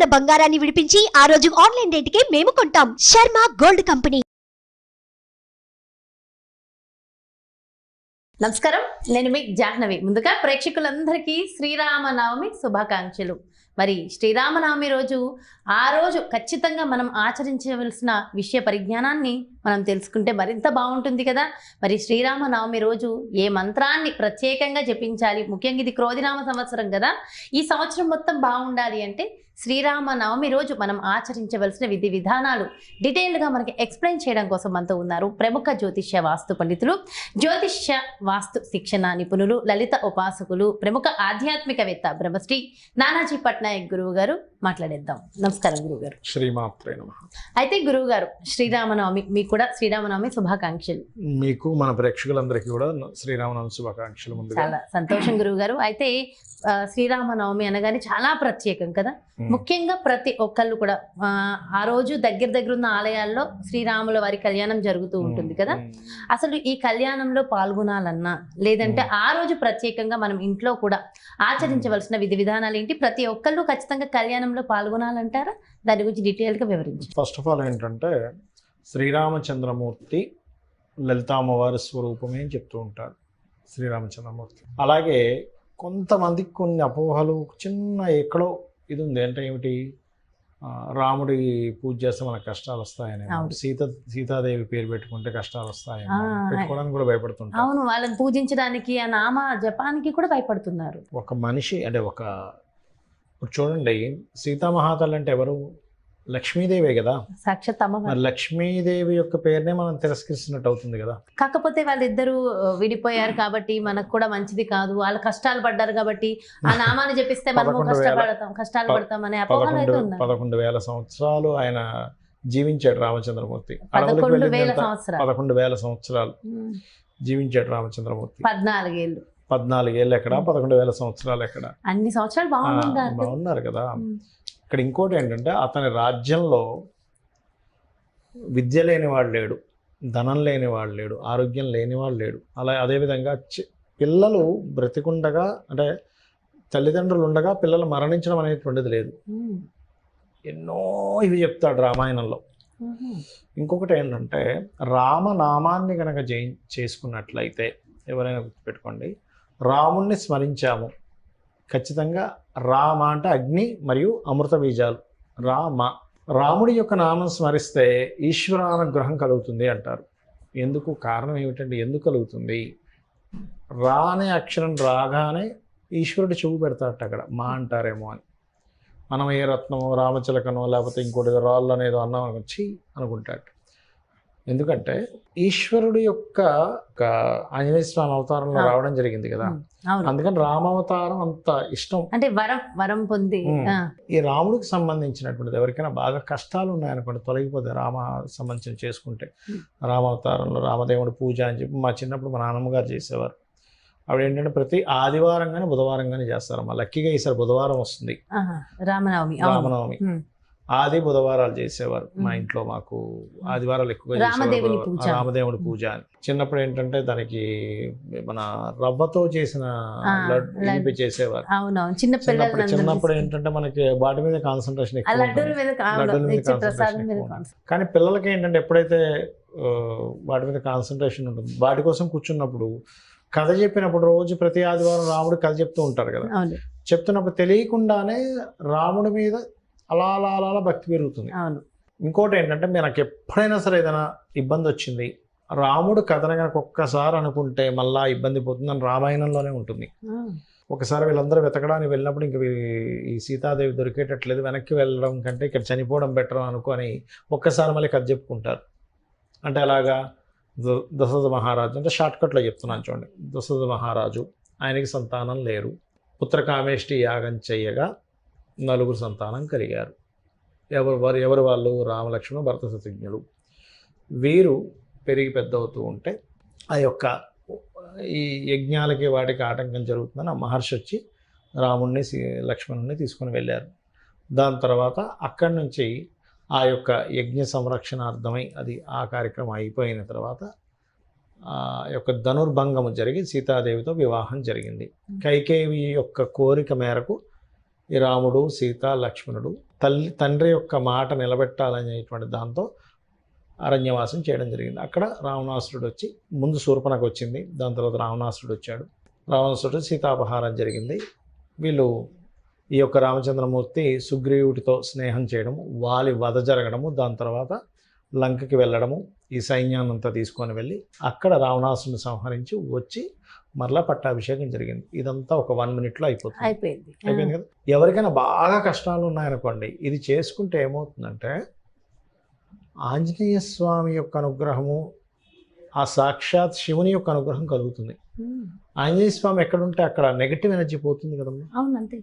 గ్రాముల బంగారాన్ని విడిపించి ఆ రోజు ఆన్లైన్ రేటుకే మేము కొంటాం. Sharma gold company. నమస్కారం, నేను మీ జాహ్నవి. ముందుగా ప్రేక్షకులందరికీ శ్రీరామనవమి శుభాకాంక్షలు. మరి శ్రీరామనవమి రోజు ఆ రోజు ఖచ్చితంగా మనం ఆచరించవలసిన విషయ పరిజ్ఞానాన్ని మనం తెలుసుకుంటే మరింత బాగుంటుంది కదా. మరి శ్రీరామనవమి రోజు ఏ మంత్రాన్ని ప్రత్యేకంగా జపించాలి? ముఖ్యంగా ఇది క్రోధినామ సంవత్సరం కదా. ఈ సంవత్సరం మొత్తం బాగుండాలి అంటే శ్రీరామనవమి రోజు మనం ఆచరించవలసిన విధి విధానాలు డీటెయిల్డ్గా మనకి ఎక్స్ప్లెయిన్ చేయడం కోసం మనతో ఉన్నారు ప్రముఖ జ్యోతిష్య వాస్తు పండితులు, జ్యోతిష్య వాస్తు శిక్షణ నిపుణులు, లలిత ఉపాసకులు, ప్రముఖ ఆధ్యాత్మికవేత్త బ్రహ్మశ్రీ నానాజీ పట్నాయక్ గురువు గారు. మాట్లాడేద్దాం. నమస్కారం గురువు గారు. శ్రీమాత్రే నమః. అయితే గురువు గారు, శ్రీరామనవమి మీకు కూడా శ్రీరామనవమి శుభాకాంక్షలు. మీకు మన ప్రేక్షకులందరికీ కూడా శ్రీరామనవమి శుభాకాంక్షలు. ముందుగా చాలా సంతోషం గురువు గారు. అయితే శ్రీరామనవమి అనగానే చాలా ప్రత్యేకం కదా. ముఖ్యంగా ప్రతి ఒక్కళ్ళు కూడా ఆ రోజు దగ్గర ఉన్న ఆలయాల్లో శ్రీరాముల వారి కళ్యాణం జరుగుతూ ఉంటుంది కదా. అసలు ఈ కళ్యాణంలో పాల్గొనాలన్నా లేదంటే ఆ రోజు ప్రత్యేకంగా మనం ఇంట్లో కూడా ఆచరించవలసిన విధి విధానాలు ఏంటి? ప్రతి ఒక్కళ్ళు ఖచ్చితంగా కళ్యాణంలో పాల్గొనాలంటారా? దాని గురించి డీటెయిల్గా వివరించి. ఫస్ట్ ఆఫ్ ఆల్ ఏంటంటే శ్రీరామచంద్రమూర్తి లలితామ్మవారి స్వరూపమే అని చెప్తూ ఉంటారు శ్రీరామచంద్రమూర్తి. అలాగే కొంతమందికి కొన్ని అపోహలు, చిన్న ఎక్కడో ఇది ఉంది. అంటే ఏమిటి, రాముడి పూజ చేస్తే మనకు కష్టాలు వస్తాయని, సీతాదేవి పేరు పెట్టుకుంటే కష్టాలు వస్తాయని పెట్టుకోవడానికి కూడా భయపడుతుంటారు. అవును, వాళ్ళని పూజించడానికి ఆ నామ జపానికి కూడా భయపడుతున్నారు. ఒక మనిషి అంటే ఇప్పుడు చూడండి, సీతామహాతల్లి అంటే ఎవరు? లక్ష్మీదేవే కదా. సాక్షాత్ అమ్మవారు. మరి లక్ష్మీదేవి యొక్క పేరునే మనం తిరస్కరిస్తున్నట్టు అవుతుంది కదా. కాకపోతే వాళ్ళిద్దరూ విడిపోయారు కాబట్టి మనకు కూడా మంచిది కాదు. వాళ్ళు కష్టాలు పడ్డారు కాబట్టి ఆ నామాన్ని చెప్పిస్తే మనము కష్టాలు పడతాం అనే అపోహలు అయితే ఉన్నాయి. 11,000 సంవత్సరాలు ఆయన జీవించాడు రామచంద్రమూర్తి. 11,000 సంవత్సరాలు జీవించాడు రామచంద్రమూర్తి. 14 ఏళ్ళు ఎక్కడ, 11,000 సంవత్సరాలు ఎక్కడ? అన్ని సంవత్సరాలు బాగున్నారు కదా. ఇక్కడ ఇంకోటి ఏంటంటే, అతని రాజ్యంలో విద్య లేనివాడు లేడు, ధనం లేనివాడు లేడు, ఆరోగ్యం లేనివాడు లేడు. అదేవిధంగా పిల్లలు బ్రతికుండగా, అంటే తల్లిదండ్రులు ఉండగా పిల్లలు మరణించడం అనేటువంటిది లేదు. ఎన్నో ఇవి చెప్తాడు రామాయణంలో. ఇంకొకటి ఏంటంటే, రామనామాన్ని కనుక చేసుకున్నట్లయితే ఎవరైనా గుర్తుపెట్టుకోండి, రాముణ్ణి స్మరించాము ఖచ్చితంగా. రామ అంటే అగ్ని మరియు అమృత బీజాలు. రాముడి యొక్క నామం స్మరిస్తే ఈశ్వరానుగ్రహం కలుగుతుంది అంటారు. ఎందుకు? కారణం ఏమిటంటే, ఎందుకు కలుగుతుంది? రా అనే అక్షరం రాగానే ఈశ్వరుడు చెవు పెడతాడట. అక్కడ మా అంటారేమో అని. మనం ఏ రత్నమో రామచిలకనో లేకపోతే ఇంకోటి రాళ్ళు అనేదో అన్నాం వచ్చి అనుకుంటాడు. ఎందుకంటే ఈశ్వరుడు యొక్క ఆంజనేయ స్వామి అవతారంలో రావడం జరిగింది కదా. అందుకని రామావతారం అంత ఇష్టం. అంటే వరం పొంది ఈ రాముడికి సంబంధించినటువంటిది ఎవరికైనా బాగా కష్టాలు ఉన్నాయనుకోండి, తొలగిపోతే రామ సంబంధించిన చేసుకుంటే, రామావతారంలో రామదేవుడి పూజ అని చెప్పి మా చిన్నప్పుడు మా నాన్నమ్మ గారు చేసేవారు. ఆవిడ ఏంటంటే ప్రతి ఆదివారం కానీ బుధవారం కానీ చేస్తారమ్మా. లక్కీగా ఈసారి బుధవారం వస్తుంది రామనవమి. ఆది బుధవారాలు చేసేవారు మా ఇంట్లో. మాకు ఆదివారాలు ఎక్కువగా రామదేవుడి పూజ అని. చిన్నప్పుడు ఏంటంటే దానికి మన రవ్వతో చేసిన లడ్డు చేసేవారు. చిన్నప్పుడు ఏంటంటే మనకి వాటి మీద కాన్సన్ట్రేషన్ ఎక్కువ. కానీ పిల్లలకి ఏంటంటే ఎప్పుడైతే వాటి మీద కాన్సన్ట్రేషన్ ఉంటుంది, వాటి కోసం కూర్చున్నప్పుడు కథ చెప్పినప్పుడు రోజు ప్రతి ఆదివారం రాముడు కథ చెప్తూ ఉంటారు కదా. చెప్తున్నప్పుడు తెలియకుండానే రాముడి మీద అలా అలా అలా భక్తి పెరుగుతుంది. ఇంకోటి ఏంటంటే, మనకు ఎప్పుడైనా సరే ఏదైనా ఇబ్బంది వచ్చింది, రాముడు కథను కనుక ఒక్కసారి అనుకుంటే మళ్ళా ఇబ్బంది పోతుందని రామాయణంలోనే ఉంటుంది. ఒకసారి వీళ్ళందరూ వెతకడానికి వెళ్ళినప్పుడు ఇంక ఈ సీతాదేవి దొరికేటట్లేదు, వెనక్కి వెళ్ళడం కంటే ఇక్కడ చనిపోవడం బెటర్ అనుకొని ఒక్కసారి మళ్ళీ కథ చెప్పుకుంటారు. అంటే అలాగా దశరథ మహారాజు, అంటే షార్ట్కట్లో చెప్తున్నాను చూడండి. దశరథ మహారాజు, ఆయనకి సంతానం లేరు. పుత్రకామేష్టి యాగం చెయ్యగా 4 సంతానం కలిగారు. ఎవరు వాళ్ళు? రామలక్ష్మణ భరత శత్రుఘ్నులు. వీరు పెరిగి పెద్ద అవుతూ ఉంటే ఆ యొక్క ఈ యజ్ఞాలకి వాటికి ఆటంకం జరుగుతుందని ఆ మహర్షి వచ్చి రాముణ్ణి లక్ష్మణుని తీసుకొని వెళ్ళారు. దాని తర్వాత అక్కడి నుంచి ఆ యొక్క యజ్ఞ సంరక్షణార్థమై ఆ కార్యక్రమం అయిపోయిన తర్వాత ఆ యొక్క ధనుర్భంగము జరిగి సీతాదేవితో వివాహం జరిగింది. కైకేయి యొక్క కోరిక మేరకు ఈ రాముడు, సీత, లక్ష్మణుడు తండ్రి యొక్క మాట నిలబెట్టాలనేటువంటి దాంతో అరణ్యవాసం చేయడం జరిగింది. అక్కడ రావణాసురుడు వచ్చి, ముందు శూర్పణఖ వచ్చింది, దాని తర్వాత రావణాసురుడు వచ్చాడు. రావణాసురుడు సీతాపహారం జరిగింది. వీళ్ళు ఈ యొక్క రామచంద్రమూర్తి సుగ్రీవుడితో స్నేహం చేయడము, వాలి వధ జరగడము, దాని తర్వాత లంకకి వెళ్ళడము, ఈ సైన్యాన్నంతా తీసుకొని వెళ్ళి అక్కడ రావణాసురుని సంహరించి వచ్చి మరలా పట్టాభిషేకం జరిగింది. ఇదంతా ఒక 1 minute అయిపోయింది కదా. ఎవరికైనా బాగా కష్టాలు ఉన్నాయనుకోండి, ఇది చేసుకుంటే ఏమవుతుందంటే ఆంజనేయ స్వామి యొక్క అనుగ్రహము, ఆ సాక్షాత్ శివుని యొక్క అనుగ్రహం కలుగుతుంది. ఆంజనేయ స్వామి ఎక్కడుంటే అక్కడ నెగిటివ్ ఎనర్జీ పోతుంది కదమ్మా.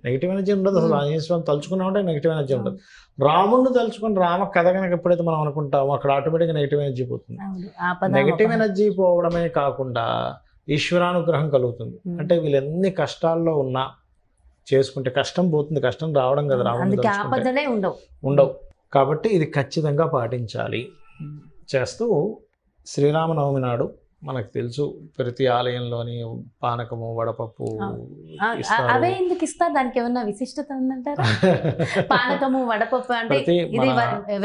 నెగిటివ్ ఎనర్జీ ఉండదు అసలు. ఆంజనేయ స్వామి తలుచుకున్నా ఉంటే నెగిటివ్ ఎనర్జీ ఉండదు. రాముడిని తలుచుకుని రామ కథ కనుక ఎప్పుడైతే మనం అనుకుంటామో అక్కడ ఆటోమేటిక్గా నెగిటివ్ ఎనర్జీ పోతుంది. నెగిటివ్ ఎనర్జీ పోవడమే కాకుండా ఈశ్వరానుగ్రహం కలుగుతుంది. అంటే వీళ్ళు ఎన్ని కష్టాల్లో ఉన్నా చేసుకుంటే కష్టం పోతుంది. కష్టం రావడం కదా, రాముడిని ఉండవు. కాబట్టి ఇది ఖచ్చితంగా పాటించాలి. చేస్తూ శ్రీరామనవమి నాడు మనకు తెలుసు ప్రతి ఆలయంలోని పానకము, వడపప్పు అవే ఎందుకు ఇస్తారు? దానికి ఏమన్నా విశిష్టత ఉందంటారా? పానకము, వడపప్పు అంటే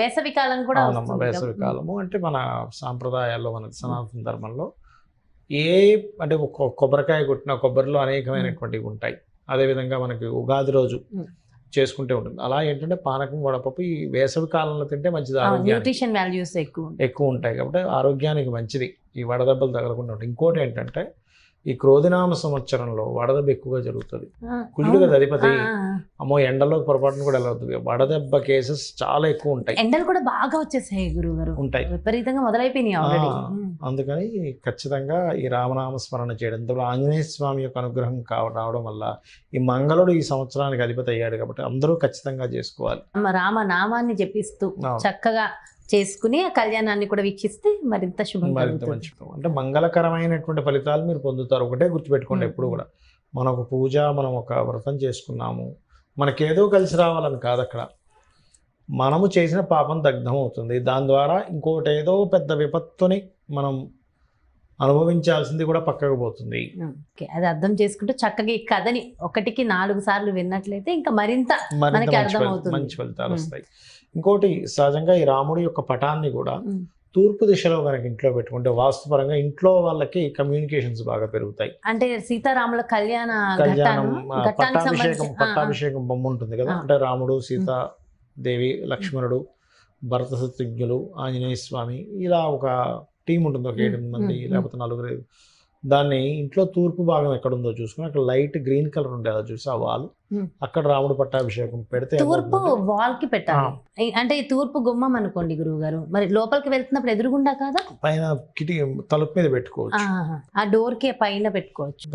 వేసవి కాలం కూడా. వేసవి కాలము అంటే మన సాంప్రదాయాల్లో, మన సనాతన ధర్మంలో అంటే కొబ్బరికాయ కొట్టిన కొబ్బరిలో అనేకమైనటువంటివి ఉంటాయి. అదేవిధంగా మనకి ఉగాది రోజు చేసుకుంటే ఉంటుంది. అలా ఏంటంటే పానకం, వడపప్పు ఈ వేసవి కాలంలో తింటే మంచిది. న్యూట్రిషన్ వాల్యూస్ ఎక్కువ ఉంటాయి కాబట్టి ఆరోగ్యానికి మంచిది. ఈ వడదెబ్బలు తగలకుండా ఉంటాయి. ఇంకోటి ఏంటంటే ఈ క్రోధినామ సంవత్సరంలో వడదెబ్బ ఎక్కువగా జరుగుతుంది. కుజుడు కదా అధిపతి. అమ్మో ఎండలో పొరపాటును కూడా ఎలా అవుతుంది. వడదెబ్బ కేసెస్ చాలా ఎక్కువ ఉంటాయి. ఎండలు కూడా బాగా వచ్చేసాయి గురుగారు, ఉంటాయి, విపరీతంగా మొదలైపోయినాయి ఆల్రెడీ. అందుకని ఖచ్చితంగా ఈ రామనామ స్మరణ చేయడం, ఆంజనేయ స్వామి యొక్క అనుగ్రహం రావడం వల్ల ఈ మంగళుడు ఈ సంవత్సరానికి అధిపతి అయ్యాడు కాబట్టి అందరూ ఖచ్చితంగా చేసుకోవాలి. రామనామాన్ని జపిస్తూ చక్కగా చేసుకుని ఆ కళ్యాణాన్ని కూడా వీక్షిస్తే మరింత శుభం, మరింత మంచి. అంటే మంగళకరమైనటువంటి ఫలితాలు మీరు పొందుతారు. ఒకటే గుర్తుపెట్టుకోండి ఎప్పుడు కూడా, మనం ఒక పూజ, మనం ఒక వ్రతం చేసుకున్నాము, మనకేదో కలిసి రావాలని కాదు. అక్కడ మనము చేసిన పాపం దగ్ధం అవుతుంది. దాని ద్వారా ఇంకోటి ఏదో పెద్ద విపత్తుని మనం అనుభవించాల్సింది కూడా పక్కకు పోతుంది. అది అర్థం చేసుకుంటూ చక్కగా ఈ కథని 1కి 4 సార్లు విన్నట్లయితే ఇంకా మరింత మంచి ఫలితాలు వస్తాయి. ఇంకోటి సహజంగా ఈ రాముడి యొక్క పటాన్ని కూడా తూర్పు దిశలో కనుక ఇంట్లో పెట్టుకుంటే వాస్తుపరంగా ఇంట్లో వాళ్ళకి కమ్యూనికేషన్స్ బాగా పెరుగుతాయి. అంటే సీతారాముల పట్టాభిషేకం బొమ్మ ఉంటుంది కదా, అంటే రాముడు, సీతాదేవి, లక్ష్మణుడు, భరత శత్రుఘ్నులు, ఆంజనేయ స్వామి, ఇలా ఒక టీం ఉంటుంది. ఒక 7 మంది లేకపోతే 4. దాన్ని ఇంట్లో తూర్పు భాగం ఎక్కడుందో చూసుకుని అక్కడ లైట్ గ్రీన్ కలర్ ఉండేది చూసి ఆ వాల్, అక్కడ రాముడు పట్టాభిషేకం పెడితే తూర్పు వాల్ కి పెట్టాలి. అంటే తూర్పు గుమ్మం అనుకోండి గురువు గారు, మరి లోపలికి వెళ్తున్నప్పుడు ఎదురుగుండా కాదా, పైన కిటికీ తలుపు మీద పెట్టుకోవచ్చు. ఆ డోర్ కి పైన పెట్టుకోవచ్చు.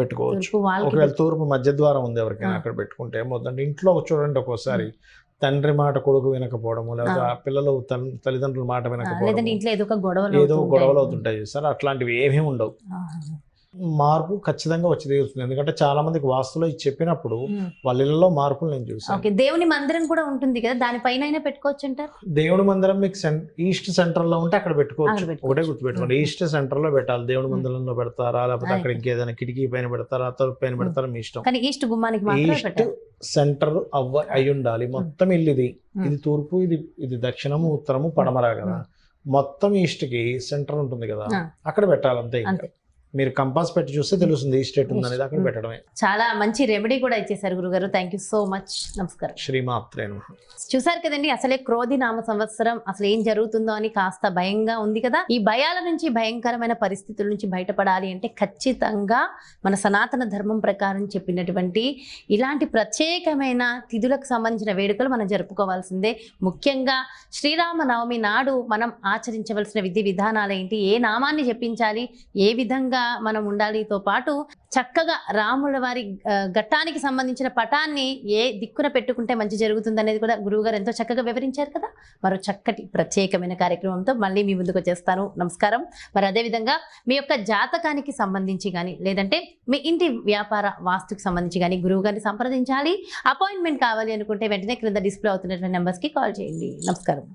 ఒకవేళ తూర్పు మధ్య ద్వారం ఉంది ఎవరికైనా అక్కడ పెట్టుకుంటే ఏమవుతుందంటే ఇంట్లో చూడండి ఒక్కోసారి తండ్రి మాట కొడుకు వినకపోవడము, లేదా పిల్లలు తల్లిదండ్రుల మాట వినకపోవడం, ఏదో గొడవలు అవుతుంటాయి చూసారు. అట్లాంటివి ఏమీ ఉండవు. మార్పు ఖచ్చితంగా వచ్చి తీరుతుంది. ఎందుకంటే చాలా మందికి వాస్తులో చెప్పినప్పుడు వాళ్ళ ఇళ్లలో మార్పులు నేను చూసాను. దేవుని మందిరం కూడా ఉంటుంది కదా, దానిపైన పెట్టుకోవచ్చు అంటారు. దేవుని మందిరం మీకు ఈస్ట్ సెంటర్ లో ఉంటే అక్కడ పెట్టుకోవచ్చు. ఒకటే గుర్తుపెట్టుకోండి, ఈస్ట్ సెంటర్ లో పెట్టాలి. దేవుని మందిరంలో పెడతారా, లేకపోతే అక్కడ ఇంకేదైనా కిటికీ పైన పెడతారా, తలుపు పైన పెడతారా, మీ ఇష్టం. ఈస్ట్ గుమ్మానికి ఈస్ట్ సెంటర్ అయి ఉండాలి. మొత్తం ఇల్లు ఇది తూర్పు, ఇది దక్షిణము, ఉత్తరము, పడమర కదా, మొత్తం ఈస్ట్ కి సెంటర్ ఉంటుంది కదా, అక్కడ పెట్టాలి అంతే. ఇంకా మీరు కంపాస్ పెట్టి చూస్తే తెలుస్తుంది ఈ స్టేట్ ఉందనేది, అక్కడ పెట్టడమే. చాలా మంచి రెమెడీ కూడా ఇచ్చేసారు గురుగారు. Thank you so much. నమస్కారం. శ్రీమాత్రే. చూసారు కదండి, అసలే క్రోధి నామ సంవత్సరం, అసలు ఏం జరుగుతుందో అని కాస్త భయంగా ఉంది కదా. ఈ భయాల నుంచి, భయంకరమైన పరిస్థితుల నుంచి బయటపడాలి అంటే ఖచ్చితంగా మన సనాతన ధర్మం ప్రకారం చెప్పినటువంటి ఇలాంటి ప్రత్యేకమైన తిథులకు సంబంధించిన వేడుకలు మనం జరుపుకోవాల్సిందే. ముఖ్యంగా శ్రీరామనవమి నాడు మనం ఆచరించవలసిన విధి విధానాలు ఏంటి, ఏ నామాన్ని జపించాలి, ఏ విధంగా మనం ఉండాలితో పాటు చక్కగా రాముల వారి ఘట్టానికి సంబంధించిన పటాన్ని ఏ దిక్కున పెట్టుకుంటే మంచి జరుగుతుంది అనేది కూడా గురువు గారు ఎంతో చక్కగా వివరించారు కదా. మరో చక్కటి ప్రత్యేకమైన కార్యక్రమంతో మళ్ళీ మీ ముందుకు వచ్చేస్తాను. నమస్కారం. మరి అదేవిధంగా మీ యొక్క జాతకానికి సంబంధించి కానీ, లేదంటే మీ ఇంటి వ్యాపార వాస్తుకు సంబంధించి కానీ గురువు గారిని సంప్రదించాలి, అపాయింట్మెంట్ కావాలి అనుకుంటే వెంటనే క్రింద డిస్ప్లే అవుతున్నటువంటి నెంబర్స్కి కాల్ చేయండి. నమస్కారం.